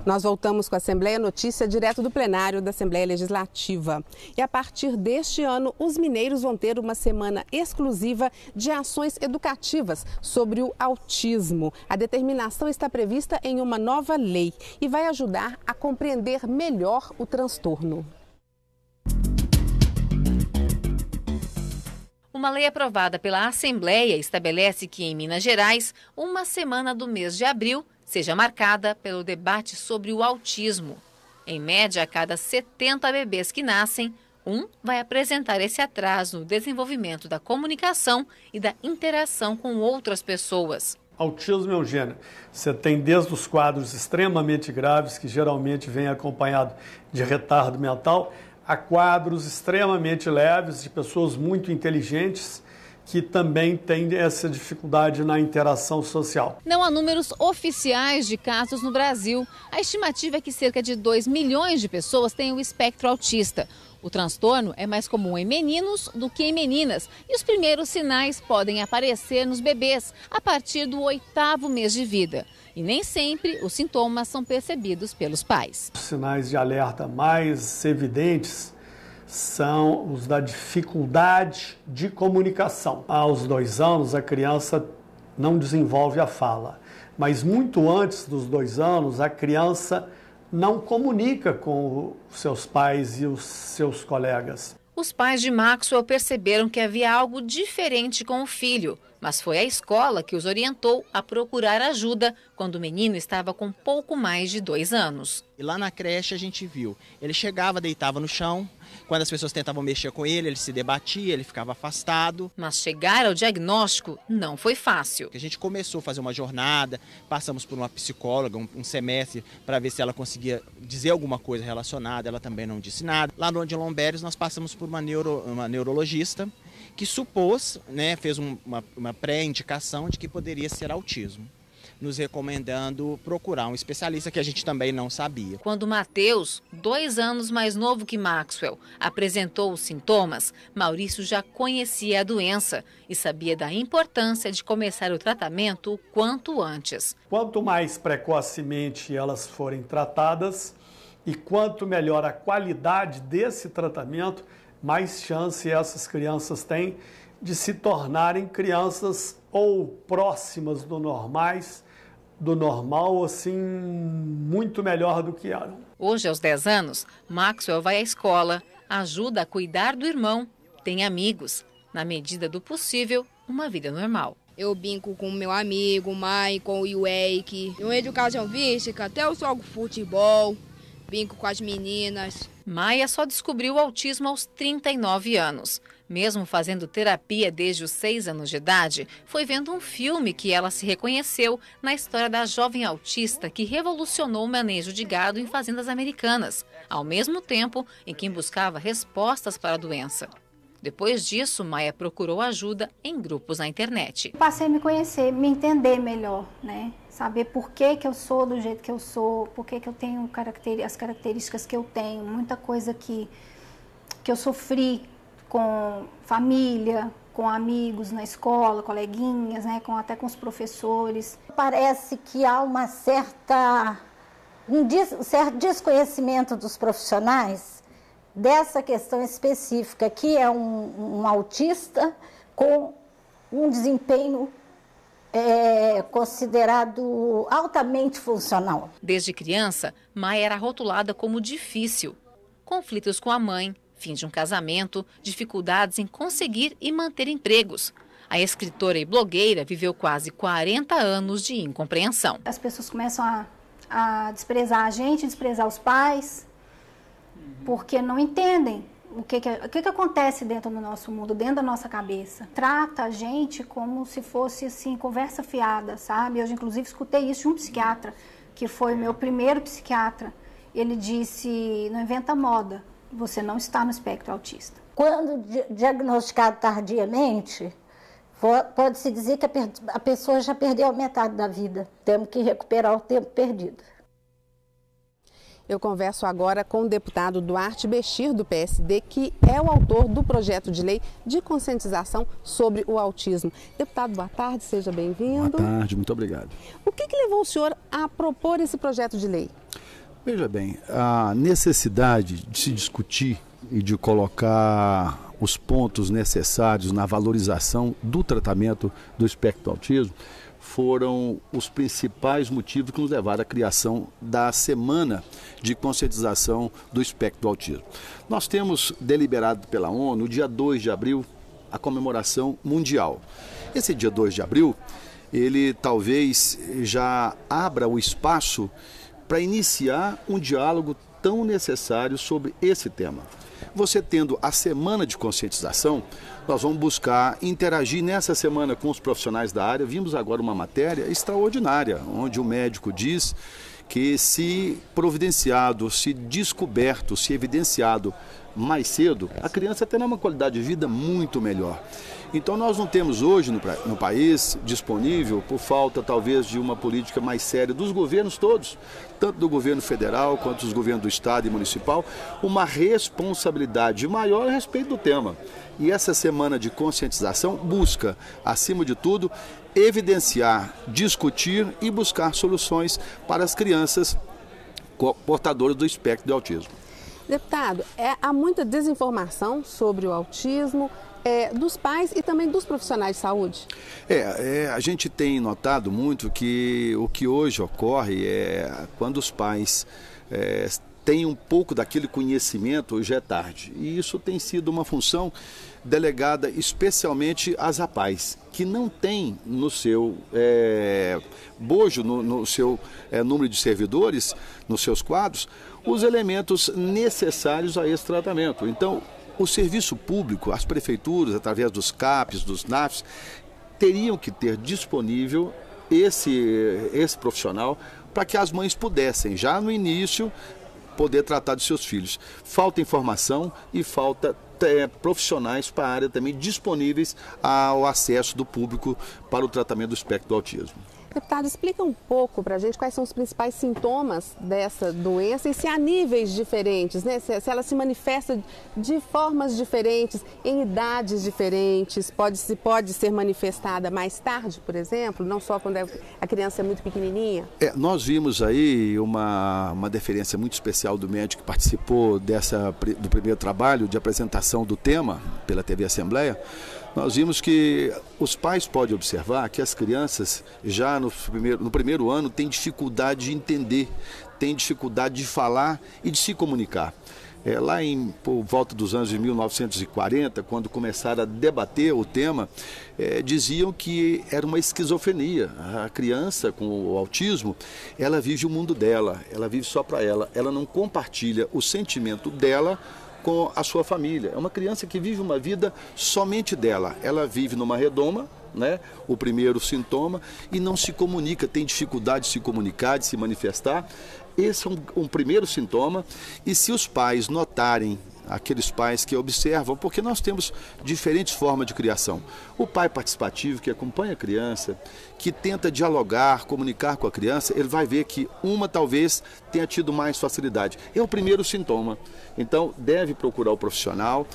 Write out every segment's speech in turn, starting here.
Nós voltamos com a Assembleia Notícia direto do plenário da Assembleia Legislativa. E a partir deste ano, os mineiros vão ter uma semana exclusiva de ações educativas sobre o autismo. A determinação está prevista em uma nova lei e vai ajudar a compreender melhor o transtorno. Uma lei aprovada pela Assembleia estabelece que, em Minas Gerais, uma semana do mês de abril seja marcada pelo debate sobre o autismo. Em média, a cada 70 bebês que nascem, um vai apresentar esse atraso no desenvolvimento da comunicação e da interação com outras pessoas. Autismo é um gênero. Você tem desde os quadros extremamente graves, que geralmente vem acompanhado de retardo mental, a quadros extremamente leves de pessoas muito inteligentes que também têm essa dificuldade na interação social. Não há números oficiais de casos no Brasil. A estimativa é que cerca de 2 milhões de pessoas têm o espectro autista. O transtorno é mais comum em meninos do que em meninas e os primeiros sinais podem aparecer nos bebês a partir do 8º mês de vida. E nem sempre os sintomas são percebidos pelos pais. Os sinais de alerta mais evidentes são os da dificuldade de comunicação. Aos 2 anos, a criança não desenvolve a fala, mas muito antes dos 2 anos, a criança não comunica com os seus pais e os seus colegas. Os pais de Maxwell perceberam que havia algo diferente com o filho, mas foi a escola que os orientou a procurar ajuda quando o menino estava com pouco mais de 2 anos. E lá na creche a gente viu, ele chegava, deitava no chão, quando as pessoas tentavam mexer com ele se debatia, ele ficava afastado. Mas chegar ao diagnóstico não foi fácil. A gente começou a fazer uma jornada, passamos por uma psicóloga, um semestre, para ver se ela conseguia dizer alguma coisa relacionada, ela também não disse nada. Lá no Odilon Beres nós passamos por uma neurologista que supôs, fez uma pré-indicação de que poderia ser autismo, nos recomendando procurar um especialista que a gente também não sabia. Quando Matheus, 2 anos mais novo que Maxwell, apresentou os sintomas, Maurício já conhecia a doença e sabia da importância de começar o tratamento o quanto antes. Quanto mais precocemente elas forem tratadas e quanto melhor a qualidade desse tratamento, mais chance essas crianças têm de se tornarem crianças ou próximas do normal, assim, muito melhor do que eram. Hoje, aos 10 anos, Maxwell vai à escola, ajuda a cuidar do irmão, tem amigos. Na medida do possível, uma vida normal. Eu brinco com meu amigo, o Michael e o Eric. Em educação física, até eu jogo futebol, brinco com as meninas. Maia só descobriu o autismo aos 39 anos. Mesmo fazendo terapia desde os 6 anos de idade, foi vendo um filme que ela se reconheceu na história da jovem autista que revolucionou o manejo de gado em fazendas americanas, ao mesmo tempo em que buscava respostas para a doença. Depois disso, Maia procurou ajuda em grupos na internet. Passei a me conhecer, me entender melhor, Saber por que eu sou do jeito que eu sou, por que eu tenho as características que eu tenho, muita coisa que eu sofri com família, com amigos na escola, coleguinhas, até com os professores. Parece que há um certo desconhecimento dos profissionais dessa questão específica, que é um autista com um desempenho considerado altamente funcional. Desde criança, Maia era rotulada como difícil. Conflitos com a mãe, fim de um casamento, dificuldades em conseguir e manter empregos. A escritora e blogueira viveu quase 40 anos de incompreensão. As pessoas começam a desprezar a gente, desprezar os pais, porque não entendem o que acontece dentro do nosso mundo, dentro da nossa cabeça. Trata a gente como se fosse assim, conversa fiada, sabe? Eu, inclusive, escutei isso de um psiquiatra, que foi meu primeiro psiquiatra. Ele disse, não inventa moda, você não está no espectro autista. Quando diagnosticado tardiamente, pode-se dizer que a pessoa já perdeu a metade da vida. Temos que recuperar o tempo perdido. Eu converso agora com o deputado Duarte Bechir, do PSD, que é o autor do projeto de lei de conscientização sobre o autismo. Deputado, boa tarde, seja bem-vindo. Boa tarde, muito obrigado. O que levou o senhor a propor esse projeto de lei? Veja bem, a necessidade de se discutir e de colocar os pontos necessários na valorização do tratamento do espectro do autismo foram os principais motivos que nos levaram à criação da Semana de Conscientização do Espectro do Autismo. Nós temos deliberado pela ONU, no dia 2 de abril, a comemoração mundial. Esse dia 2 de abril, ele talvez já abra o espaço para iniciar um diálogo tão necessário sobre esse tema. Você tendo a Semana de Conscientização, nós vamos buscar interagir nessa semana com os profissionais da área. Vimos agora uma matéria extraordinária, onde o médico diz que se providenciado, se descoberto, se evidenciado mais cedo, a criança terá uma qualidade de vida muito melhor. Então nós não temos hoje no país disponível, por falta talvez de uma política mais séria dos governos todos, tanto do governo federal quanto dos governos do estado e municipal, uma responsabilidade maior a respeito do tema. E essa semana de conscientização busca, acima de tudo, evidenciar, discutir e buscar soluções para as crianças portadoras do espectro do autismo. Deputado, há muita desinformação sobre o autismo, dos pais e também dos profissionais de saúde? A gente tem notado muito que o que hoje ocorre é quando os pais têm um pouco daquele conhecimento, hoje é tarde. E isso tem sido uma função delegada especialmente às APAES, que não tem no seu bojo, no seu número de servidores, nos seus quadros, os elementos necessários a esse tratamento. Então, o serviço público, as prefeituras, através dos CAPs, dos NAFs, teriam que ter disponível esse profissional para que as mães pudessem, já no início, poder tratar de seus filhos. Falta informação e falta profissionais para a área também disponíveis ao acesso do público para o tratamento do espectro do autismo. Deputado, explica um pouco para a gente quais são os principais sintomas dessa doença e se há níveis diferentes, né? Se ela se manifesta de formas diferentes, em idades diferentes, pode ser manifestada mais tarde, por exemplo, não só quando a criança é muito pequenininha? Nós vimos aí uma deferência muito especial do médico que participou do primeiro trabalho de apresentação do tema pela TV Assembleia. Nós vimos que os pais podem observar que as crianças já no primeiro ano têm dificuldade de entender, têm dificuldade de falar e de se comunicar. Lá por volta dos anos de 1940, quando começaram a debater o tema, diziam que era uma esquizofrenia. A criança com o autismo, ela vive o mundo dela, ela vive só para ela não compartilha o sentimento dela com a sua família. É uma criança que vive uma vida somente dela. Ela vive numa redoma, né? O primeiro sintoma, e não se comunica, tem dificuldade de se comunicar, de se manifestar. Esse é um primeiro sintoma. E se os pais notarem, aqueles pais que observam, porque nós temos diferentes formas de criação. O pai participativo, que acompanha a criança, que tenta dialogar, comunicar com a criança, ele vai ver que uma talvez tenha tido mais facilidade. É o primeiro sintoma. Então, deve procurar o profissional,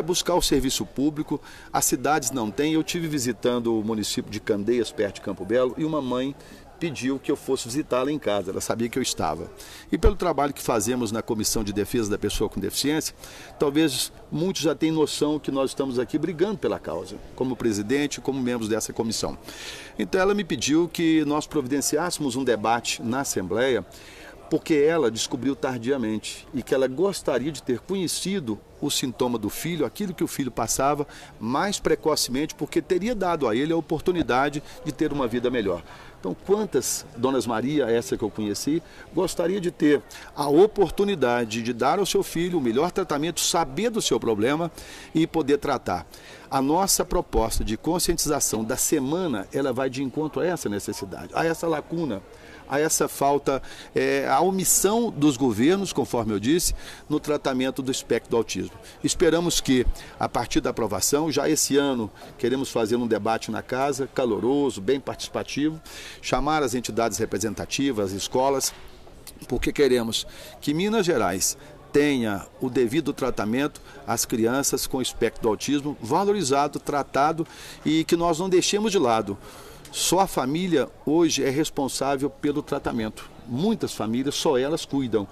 buscar o serviço público. As cidades não têm. Eu estive visitando o município de Candeias, perto de Campo Belo, e uma mãe pediu que eu fosse visitá-la em casa, ela sabia que eu estava. E pelo trabalho que fazemos na Comissão de Defesa da Pessoa com Deficiência, talvez muitos já tenham noção que nós estamos aqui brigando pela causa, como presidente, como membros dessa comissão. Então ela me pediu que nós providenciássemos um debate na Assembleia, porque ela descobriu tardiamente e que ela gostaria de ter conhecido o sintoma do filho, aquilo que o filho passava mais precocemente, porque teria dado a ele a oportunidade de ter uma vida melhor. Então, quantas Donas Maria, essa que eu conheci, gostaria de ter a oportunidade de dar ao seu filho o melhor tratamento, saber do seu problema e poder tratar. A nossa proposta de conscientização da semana, ela vai de encontro a essa necessidade, a essa lacuna, a essa falta, a omissão dos governos, conforme eu disse, no tratamento do espectro do autismo. Esperamos que, a partir da aprovação, já esse ano, queremos fazer um debate na casa, caloroso, bem participativo, chamar as entidades representativas, as escolas, porque queremos que Minas Gerais tenha o devido tratamento às crianças com espectro do autismo, valorizado, tratado, e que nós não deixemos de lado. Só a família hoje é responsável pelo tratamento. Muitas famílias, só elas cuidam.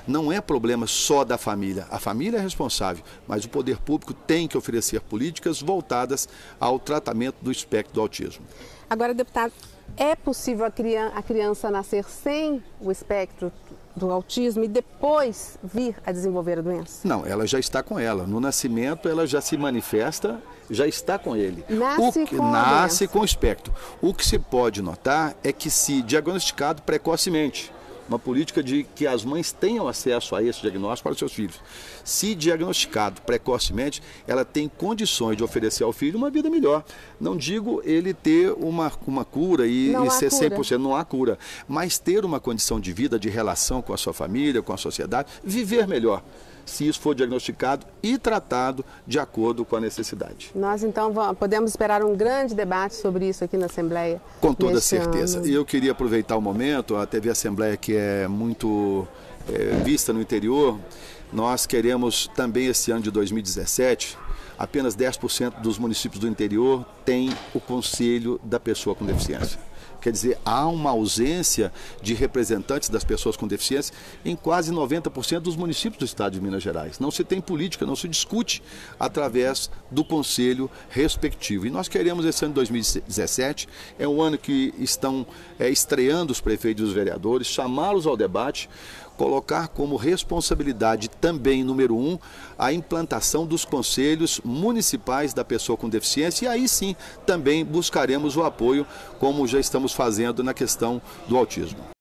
Não é problema só da família. A família é responsável, mas o poder público tem que oferecer políticas voltadas ao tratamento do espectro do autismo. Agora, deputado, é possível a criança nascer sem o espectro do autismo e depois vir a desenvolver a doença? Não, ela já está com ela. No nascimento ela já se manifesta, já está com ele. Nasce com o espectro. O que se pode notar é que, se diagnosticado precocemente, uma política de que as mães tenham acesso a esse diagnóstico para os seus filhos. Se diagnosticado precocemente, ela tem condições de oferecer ao filho uma vida melhor. Não digo ele ter uma cura e ser 100%, não há cura, mas ter uma condição de vida, de relação com a sua família, com a sociedade, viver melhor, se isso for diagnosticado e tratado de acordo com a necessidade. Nós, então, podemos esperar um grande debate sobre isso aqui na Assembleia? Com toda certeza. E eu queria aproveitar o momento, a TV Assembleia, que é muito vista no interior, nós queremos também, esse ano de 2017, apenas 10% dos municípios do interior tem o Conselho da Pessoa com Deficiência. Quer dizer, há uma ausência de representantes das pessoas com deficiência em quase 90% dos municípios do estado de Minas Gerais. Não se tem política, não se discute através do conselho respectivo. E nós queremos, esse ano de 2017, é um ano que estão estreando os prefeitos e os vereadores, chamá-los ao debate, colocar como responsabilidade também, número 1, a implantação dos conselhos municipais da pessoa com deficiência, e aí sim também buscaremos o apoio, como já estamos fazendo na questão do autismo.